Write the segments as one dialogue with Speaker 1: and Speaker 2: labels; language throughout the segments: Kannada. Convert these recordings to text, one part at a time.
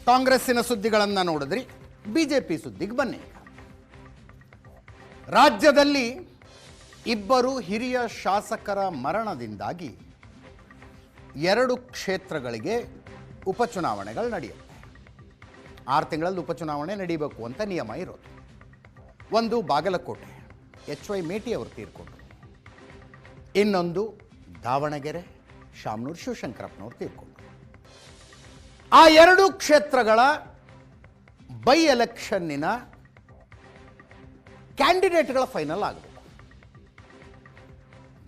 Speaker 1: ಕಾಂಗ್ರೆಸ್ಸಿನ ಸುದ್ದಿಗಳನ್ನು ನೋಡಿದ್ರಿ, ಬಿಜೆಪಿ ಸುದ್ದಿಗೆ ಬನ್ನಿ. ರಾಜ್ಯದಲ್ಲಿ ಇಬ್ಬರು ಹಿರಿಯ ಶಾಸಕರ ಮರಣದಿಂದಾಗಿ 2 ಕ್ಷೇತ್ರಗಳಿಗೆ ಉಪಚುನಾವಣೆಗಳು ನಡೆಯುತ್ತೆ. 6 ತಿಂಗಳಲ್ಲಿ ಉಪಚುನಾವಣೆ ನಡೀಬೇಕು ಅಂತ ನಿಯಮ ಇರೋದು. ಒಂದು ಬಾಗಲಕೋಟೆ, HY ಮೇಟಿ ಅವರು ತೀರ್ಕೊಂಡ್ರು. ಇನ್ನೊಂದು ದಾವಣಗೆರೆ, ಶಾಮನೂರು ಶಿವಶಂಕರಪ್ಪನವರು ತೀರ್ಕೊಂಡ್ರು. ಆ 2 ಕ್ಷೇತ್ರಗಳ ಬೈ ಎಲೆಕ್ಷನ್ನಿನ ಕ್ಯಾಂಡಿಡೇಟ್ಗಳ ಫೈನಲ್ ಆಗಬೇಕು.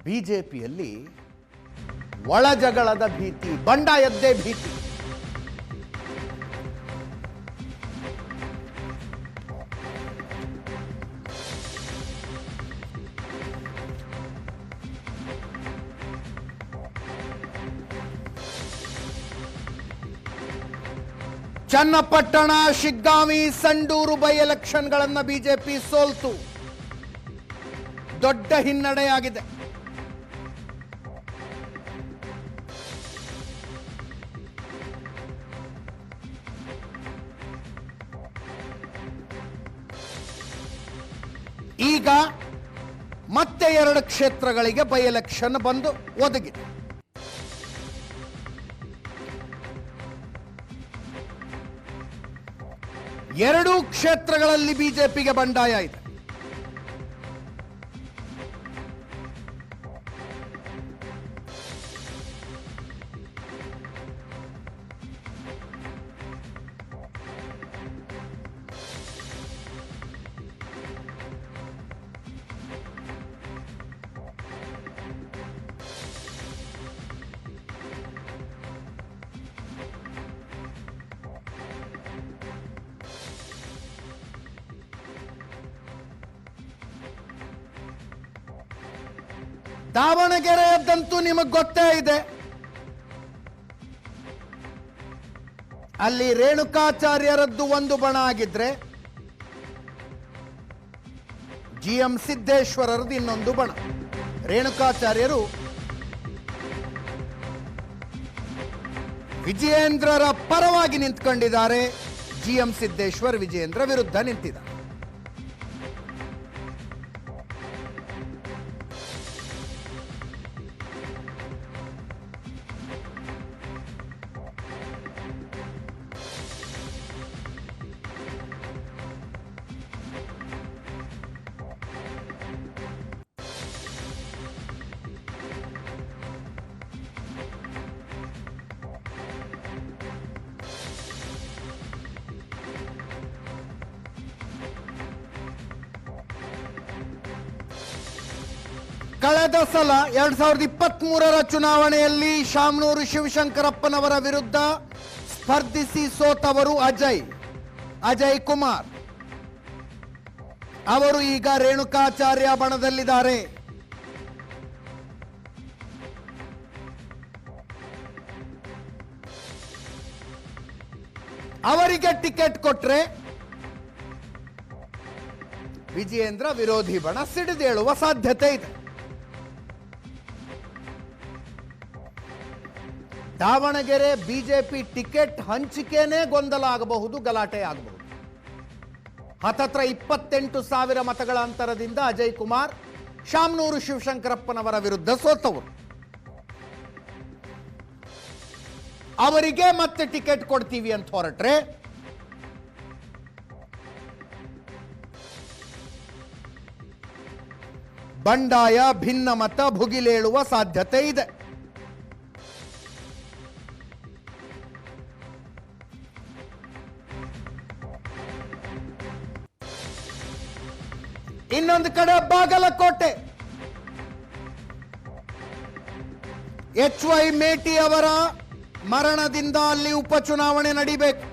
Speaker 1: ಬಿಜೆಪಿಯಲ್ಲಿ ಒಳಜಗಳದ ಭೀತಿ, ಬಂಡಾಯದ್ದೇ ಭೀತಿ. ಚನ್ನಪಟ್ಟಣ, ಶಿಗ್ಗಾಂವಿ, ಸಂಡೂರು ಬೈ ಎಲೆಕ್ಷನ್ಗಳನ್ನು ಬಿಜೆಪಿ ಸೋಲ್ತು ದೊಡ್ಡ ಹಿನ್ನಡೆಯಾಗಿದೆ. ಈಗ ಮತ್ತೆ 2 ಕ್ಷೇತ್ರಗಳಿಗೆ ಬೈ ಎಲೆಕ್ಷನ್ ಬಂದು ಒದಗಿದೆ. ಎರಡೂ ಕ್ಷೇತ್ರಗಳಲ್ಲಿ ಬಿಜೆಪಿಗೆ ಬಂಡಾಯ ಇದೆ. ದಾವಣಗೆರೆಯದ್ದಂತೂ ನಿಮಗೆ ಗೊತ್ತೇ ಇದೆ. ಅಲ್ಲಿ ರೇಣುಕಾಚಾರ್ಯರದ್ದು ಒಂದು ಬಣ ಆಗಿದ್ರೆ, GM ಸಿದ್ದೇಶ್ವರರದ್ದು ಇನ್ನೊಂದು ಬಣ. ರೇಣುಕಾಚಾರ್ಯರು ವಿಜಯೇಂದ್ರರ ಪರವಾಗಿ ನಿಂತ್ಕೊಂಡಿದ್ದಾರೆ, GM ಸಿದ್ದೇಶ್ವರ್ ವಿಜಯೇಂದ್ರ ವಿರುದ್ಧ ನಿಂತಿದ್ದಾರೆ. ಕಳೆದ ಸಲ 2023ರ ಚುನಾವಣೆಯಲ್ಲಿ ಶಾಮನೂರು ಶಿವಶಂಕರಪ್ಪನವರ ವಿರುದ್ಧ ಸ್ಪರ್ಧಿಸಿ ಸೋತವರು ಅಜಯ್ ಕುಮಾರ್. ಅವರು ಈಗ ರೇಣುಕಾಚಾರ್ಯ ಬಣದಲ್ಲಿದ್ದಾರೆ. ಅವರಿಗೆ ಟಿಕೆಟ್ ಕೊಟ್ರೆ ವಿಜಯೇಂದ್ರ ವಿರೋಧಿ ಬಣ ಸಿಡಿದೇಳುವ ಸಾಧ್ಯತೆ ಇದೆ. ದಾವಣಗೆರೆ ಬಿಜೆಪಿ ಟಿಕೆಟ್ ಹಂಚಿಕೆನೇ ಗೊಂದಲ ಆಗಬಹುದು, ಗಲಾಟೆ ಆಗಬಹುದು. ಹತ್ತತ್ರ 28,000 ಮತಗಳ ಅಂತರದಿಂದ ಅಜಯ್ ಕುಮಾರ್ ಶಾಮನೂರು ಶಿವಶಂಕರಪ್ಪನವರ ವಿರುದ್ಧ ಸೋತವರು. ಅವರಿಗೆ ಮತ್ತೆ ಟಿಕೆಟ್ ಕೊಡ್ತೀವಿ ಅಂತ ಹೊರಟ್ರೆ ಬಂಡಾಯ, ಭಿನ್ನಮತ ಭುಗಿಲೇಳುವ ಸಾಧ್ಯತೆ ಇದೆ. ಇನ್ನೊಂದು ಕಡೆ ಬಾಗಲಕೋಟೆ, HY ಮೇಟಿ ಅವರ ಮರಣದಿಂದ ಅಲ್ಲಿ ಉಪಚುನಾವಣೆ ನಡೀಬೇಕು.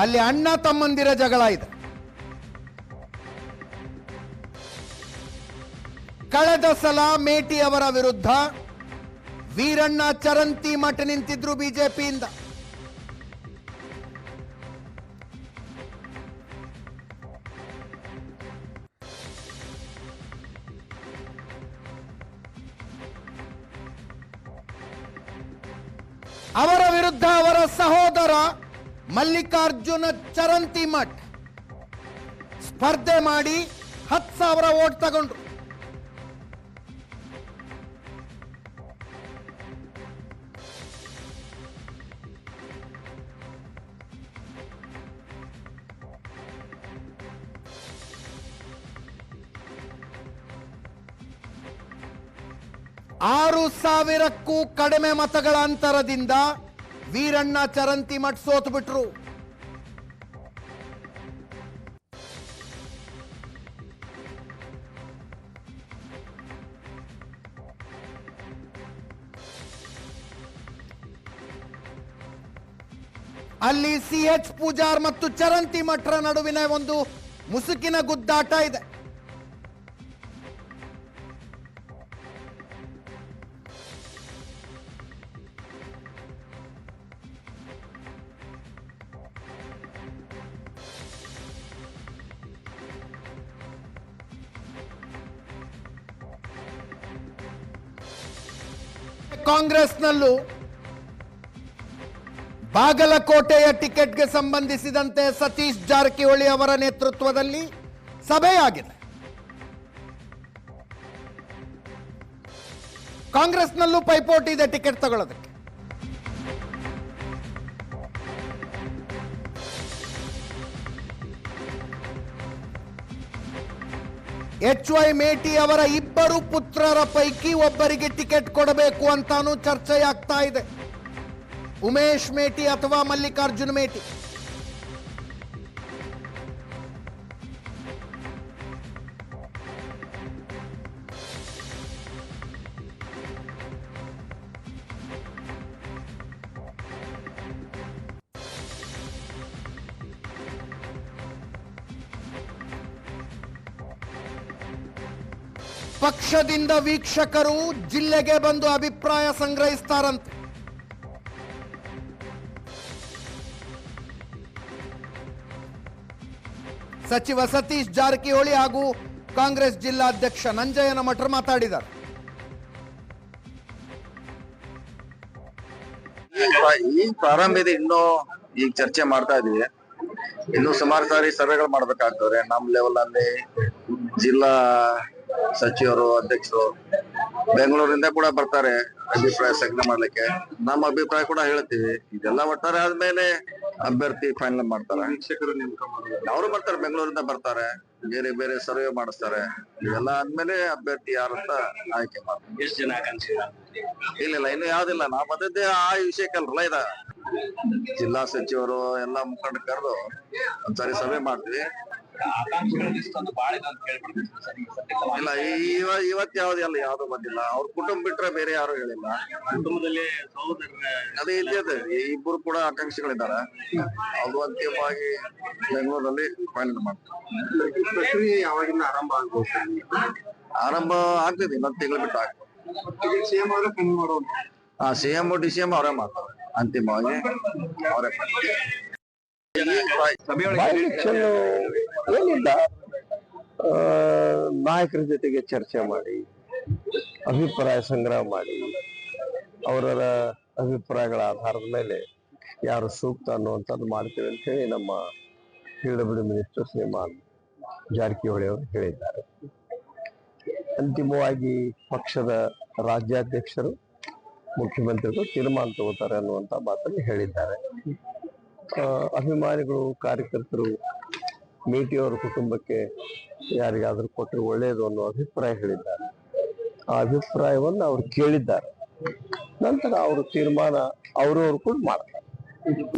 Speaker 1: ಅಲ್ಲಿ ಅಣ್ಣ ತಮ್ಮಂದಿರ ಜಗಳ ಇದೆ. ಕಳೆದ ಸಲ ಮೇಟಿ ಅವರ ವಿರುದ್ಧ ವೀರಣ್ಣ ಚರಂತಿ ಮಠ ನಿಂತಿದ್ರು ಬಿಜೆಪಿಯಿಂದ. ಅವರ ವಿರುದ್ಧ ಅವರ ಸಹೋದರ ಮಲ್ಲಿಕಾರ್ಜುನ ಚರಂತಿಮಠ್ ಸ್ಪರ್ಧೆ ಮಾಡಿ 10,000 ವೋಟ್ ತಗೊಂಡ್ರು. ಆರು 6,000ಕ್ಕೂ ಕಡಿಮೆ ಮತಗಳ ಅಂತರದಿಂದ ವೀರಣ್ಣ ಚರಂತಿಮಠ್ ಸೋತು ಬಿಟ್ರು. ಅಲ್ಲಿ CH ಪೂಜಾರ್ ಮತ್ತು ಚರಂತಿಮಠ್ರ ನಡುವಿನ ಒಂದು ಮುಸುಕಿನ ಗುದ್ದಾಟ ಇದೆ. ಕಾಂಗ್ರೆಸ್ನಲ್ಲೂ ಬಾಗಲಕೋಟೆಯ ಟಿಕೆಟ್ಗೆ ಸಂಬಂಧಿಸಿದಂತೆ ಸತೀಶ್ ಜಾರಕಿಹೊಳಿ ಅವರ ನೇತೃತ್ವದಲ್ಲಿ ಸಭೆಯಾಗಿದೆ. ಕಾಂಗ್ರೆಸ್ನಲ್ಲೂ ಪೈಪೋಟಿ ಇದೆ ಟಿಕೆಟ್ ತಗೊಳ್ಳೋದಕ್ಕೆ. HY ಮೇಟಿ ಅವರ ಇಬ್ಬರು ಪುತ್ರರ ಪೈಕಿ ಒಬ್ಬರಿಗೆ ಟಿಕೆಟ್ ಕೊಡಬೇಕು ಅಂತಾನೂ ಚರ್ಚೆಯಾಗ್ತಾ ಇದೆ. ಉಮೇಶ್ ಮೇಟಿ ಅಥವಾ ಮಲ್ಲಿಕಾರ್ಜುನ್ ಮೇಟಿ. ಪಕ್ಷದಿಂದ ವೀಕ್ಷಕರು ಜಿಲ್ಲೆಗೆ ಬಂದು ಅಭಿಪ್ರಾಯ ಸಂಗ್ರಹಿಸ್ತಾರಂತೆ. ಸಚಿವ ಸತೀಶ್ ಜಾರಕಿಹೊಳಿ ಹಾಗೂ ಕಾಂಗ್ರೆಸ್ ಜಿಲ್ಲಾಧ್ಯಕ್ಷ ನಂಜಯ್ಯನ ಮಠರ್ ಮಾತಾಡಿದ್ದಾರೆ.
Speaker 2: ಈಗ ಪ್ರಾರಂಭ ಇದೆ, ಇನ್ನೂ ಈಗ ಚರ್ಚೆ ಮಾಡ್ತಾ ಇದೀವಿ. ಇನ್ನು ಸುಮಾರು ಸಾರಿ ಸರ್ವೆಗಳು ಮಾಡ್ಬೇಕಾಗ್ತದೆ. ನಮ್ ಲೆವೆಲ್ ಅಲ್ಲಿ ಜಿಲ್ಲಾ ಸಚಿವರು, ಅಧ್ಯಕ್ಷರು ಬೆಂಗಳೂರಿಂದ ಕೂಡ ಬರ್ತಾರೆ ಅಭಿಪ್ರಾಯ ಸಂಗ್ರಹ ಮಾಡ್ಲಿಕ್ಕೆ. ನಮ್ಮ ಅಭಿಪ್ರಾಯ ಕೂಡ ಹೇಳ್ತೀವಿ. ಇದೆಲ್ಲ ಒಟ್ಟಾರೆ ಆದ್ಮೇಲೆ ಅಭ್ಯರ್ಥಿ ಫೈನಲ್ ಮಾಡ್ತಾರೆ. ಅವರು ಬರ್ತಾರೆ, ಬೆಂಗಳೂರಿಂದ ಬರ್ತಾರೆ, ಬೇರೆ ಬೇರೆ ಸರ್ವೆ ಮಾಡಿಸ್ತಾರೆ. ಇದೆಲ್ಲ ಆದ್ಮೇಲೆ ಅಭ್ಯರ್ಥಿ ಯಾರಂತ ಆಯ್ಕೆ ಮಾಡ್ತಾರೆ.
Speaker 3: ಎಷ್ಟು ಜನ ಆಕಾಂಕ್ಷಿಗಳ?
Speaker 2: ಇಲ್ಲ ಇನ್ನು ಯಾವ್ದಿಲ್ಲ. ನಾವು ಅದದ್ದೇ ಆ ವಿಷಯಕ್ಕಲ್ರಲ್ಲ ಇದ ಜಿಲ್ಲಾ ಸಚಿವರು ಎಲ್ಲಾ ಮುಖಂಡ ಕರೆದು ಒಂದ್ಸಾರಿ ಸಭೆ ಮಾಡ್ತೀವಿ.
Speaker 3: ಆಕಾಂಕ್ಷಿಗಳ ಲಿಸ್ಟ್ ಒಂದು ಬಾಳ ಇದೆ ಅಂತ ಕೇಳ್ಬಿಡ್ತೀವಿ.
Speaker 2: ಇಲ್ಲ ಇವತ್ತು ಯಾವ್ದು ಯಾವ್ದು ಬಂದಿಲ್ಲ. ಅವ್ರ ಕುಟುಂಬ ಬಿಟ್ರೆ ಬೇರೆ ಯಾರು ಹೇಳಿಲ್ಲ.
Speaker 3: ಕುಟುಂಬದಲ್ಲಿ ಸಹೋದರ
Speaker 2: ಅದೇ ಇದೆ, ಇಬ್ಬರು ಕೂಡ ಆಕಾಂಕ್ಷಿಗಳಿದ್ದಾರೆ. ಅದು ಅಂತಿಮವಾಗಿ ಬೆಂಗಳೂರಲ್ಲಿ ಫೈನಲ್ ಮಾಡ್ತಾರೆ.
Speaker 3: ಪ್ರಕ್ರಿಯೆ ಯಾವಾಗಿಂದ ಆರಂಭ ಆಗ್ಬೋದು?
Speaker 2: ಆರಂಭ ಆಗ್ತದೆ, ಇನ್ನೊಂದು ತಿಂಗಳು ಬಿಟ್ಟು ಆಗ್ತದೆ.
Speaker 3: ಸಿಎಂ ಅವರೇ ಫೈನಲ್ ಮಾಡೋದು.
Speaker 2: CM DCM ಅವರೇ ಮಾಡ್ತಾರೆ. ಅಂತಿಮವಾಗಿ ಅವರೇ
Speaker 4: ಏನಿಲ್ಲ, ನಾಯಕರ ಜೊತೆಗೆ ಚರ್ಚೆ ಮಾಡಿ ಅಭಿಪ್ರಾಯ ಸಂಗ್ರಹ ಮಾಡಿ ಅವರ ಅಭಿಪ್ರಾಯಗಳ ಆಧಾರದ ಮೇಲೆ ಯಾರು ಸೂಕ್ತ ಅನ್ನುವಂಥದ್ದು ಮಾಡ್ತೀವಿ ಅಂತ ಹೇಳಿ ನಮ್ಮ PWD ಮಿನಿಸ್ಟರ್ ಶ್ರೀಮಾನ್ ಜಾರಕಿಹೊಳಿ ಅವರು ಹೇಳಿದ್ದಾರೆ. ಅಂತಿಮವಾಗಿ ಪಕ್ಷದ ರಾಜ್ಯಾಧ್ಯಕ್ಷರು, ಮುಖ್ಯಮಂತ್ರಿಗಳು ತೀರ್ಮಾನ ತಗೋತಾರೆ ಅನ್ನುವಂತ ಮಾತನ್ನು ಹೇಳಿದ್ದಾರೆ. ಅಭಿಮಾನಿಗಳು, ಕಾರ್ಯಕರ್ತರು ಮೇಟಿಯವರ ಕುಟುಂಬಕ್ಕೆ ಯಾರಿಗಾದ್ರೂ ಕೊಟ್ಟರೆ ಒಳ್ಳೆಯದು ಅನ್ನೋ ಅಭಿಪ್ರಾಯ ಹೇಳಿದ್ದಾರೆ. ಆ ಅಭಿಪ್ರಾಯವನ್ನು ಅವ್ರು ಕೇಳಿದ್ದಾರೆ. ನಂತರ ಅವರು ತೀರ್ಮಾನ ಅವ್ರವ್ರು ಕೂಡ ಮಾಡ್ತಾರೆ.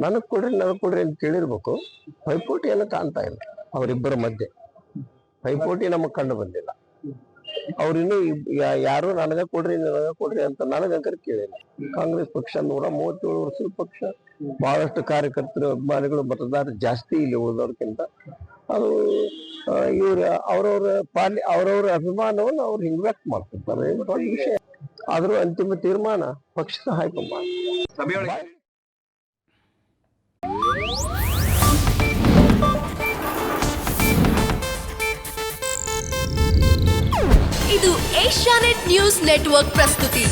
Speaker 4: ನನಗ್ ಕೊಡ್ರಿ ಅಂತ ಕೇಳಿರ್ಬೇಕು. ಪೈಪೋಟಿ ಎಲ್ಲ ಕಾಣ್ತಾ ಇಲ್ಲ ಅವರಿಬ್ಬರ ಮಧ್ಯೆ. ಪೈಪೋಟಿ ನಮಗ್ ಕಂಡು ಬಂದಿಲ್ಲ. ಅವ್ರಿನ್ನು ಯಾರು ನನಗ ಕೊಡ್ರಿ ಅಂತ ನನಗಂಕರ ಕೇಳಿಲ್ಲ. ಕಾಂಗ್ರೆಸ್ ಪಕ್ಷ 137 ವರ್ಷದ ಪಕ್ಷ. ಬಹಳಷ್ಟು ಕಾರ್ಯಕರ್ತರು, ಅಭಿಮಾನಿಗಳು, ಮತದಾರ ಜಾಸ್ತಿ ಇಲ್ಲಿ ಉಳಿದವ್ರಕ್ಕಿಂತ. ಅದು ಇವ್ರ ಅವ್ರವ್ರ ಅಭಿಮಾನವನ್ನು ಅವ್ರು ಹಿಂಗ್ ವ್ಯಕ್ತ ಮಾಡ್ತಿರ್ತಾರೆ. ದೊಡ್ಡ ವಿಷಯ. ಆದ್ರೂ ಅಂತಿಮ ತೀರ್ಮಾನ ಪಕ್ಷದ ಹೈಕಮಾಂಡ್.
Speaker 5: ಇದು ಏಷ್ಯಾನೆಟ್ ನ್ಯೂಸ್ ನೆಟ್ವರ್ಕ್ ಪ್ರಸ್ತುತಿ.